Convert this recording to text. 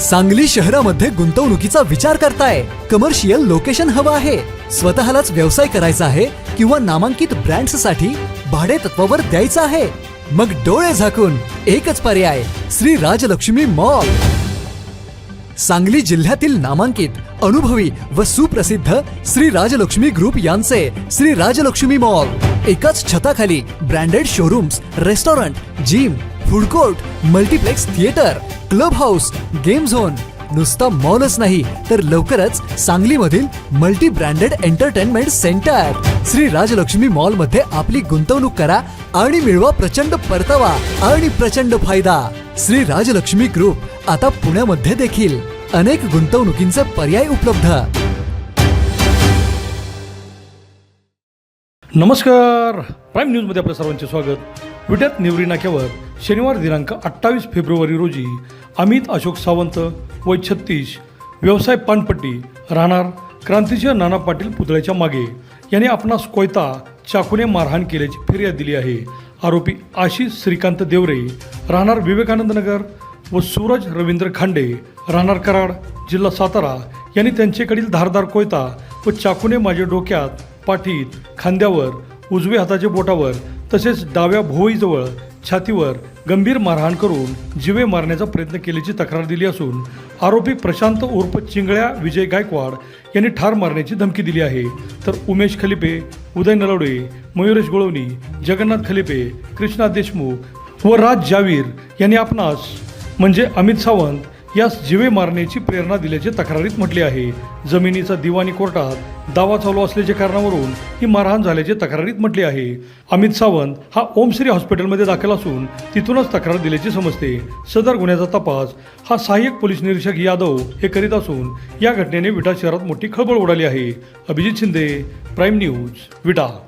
सांगली शहरामध्ये गुंतवणुकीचा विचार करताय? कमर्शियल लोकेशन हवं आहे, स्वतःलाच व्यवसाय करायचा आहे किंवा नामांकित ब्रँड्ससाठी भाडे तत्वावर द्यायचं आहे? मग डोळे झाकून एकच पर्याय, श्री राजलक्ष्मी मॉल. सांगली जिल्ह्यातील नामांकित, अनुभवी व सुप्रसिद्ध श्री राजलक्ष्मी ग्रुप यांचे श्री राजलक्ष्मी मॉल. एकाच छताखाली branded showrooms, restaurant, gym, food court, multiplex theatre, club house, game zone. नुसता मॉलच नाही तर लवकरच सांगलीमधील multi branded entertainment centre. Shri Rajlakshmi mall मध्ये आपली गुंतवणूक करा आणि मिळवा प्रचंड परतावा आणि प्रचंड फायदा. श्री राजलक्ष्मी ग्रुप आता पुण्यामध्ये देखील. अनेक गुंतवणुकींचे पर्याय उपलब्ध. नमस्कार, प्राईम न्यूजमध्ये आपल्या सर्वांचे स्वागत. विट्यात निवरी नाक्यावर शनिवार दिनांक 28 फेब्रुवारी रोजी अमित अशोक सावंत, वय 36, व्यवसाय पानपट्टी, राहणार क्रांतिसिंह नाना पाटील पुतळ्याच्या मागे, यांनी आपणास कोयता चाकूने मारहाण केल्याची फिर्याद दिली आहे. आरोपी आशिष श्रीकांत देवरे, राहणार विवेकानंद नगर, व सूरज रवींद्र खांडे, राहणार कराड, जिल्हा सातारा, यांनी त्यांच्याकडील धारदार कोयता व चाकूने माझ्या डोक्यात, पाठीत, खांद्यावर, उजव्या हाताच्या बोटावर तसेच डाव्या भोवईजवळ, छातीवर गंभीर मारहाण करून जीवे मारण्याचा प्रयत्न केल्याची तक्रार दिली असून आरोपी प्रशांत उर्फ चिंगळ्या विजय गायकवाड यांनी ठार मारण्याची धमकी दिली आहे. तर उमेश खलिपे, उदय नलवडे, मयुरेश गोळवणी, जगन्नाथ खलिपे, कृष्णा देशमुख व राज जावीर यांनी आपणास म्हणजे अमित सावंत यास जीवे मारण्याची प्रेरणा दिल्याचे तक्रारीत म्हटले आहे. जमिनीचा दिवाणी कोर्टात दावा चालू असल्याच्या कारणावरून ही मारहाण झाल्याचे तक्रारीत म्हटले आहे. अमित सावंत हा ओमश्री हॉस्पिटलमध्ये दाखल असून तिथूनच तक्रार दिल्याचे समजते. सदर गुन्ह्याचा तपास हा सहाय्यक पोलीस निरीक्षक यादव हे करीत असून या घटनेने विटा शहरात मोठी खळबळ उडाली आहे. अभिजित शिंदे, प्राईम न्यूज, विटा.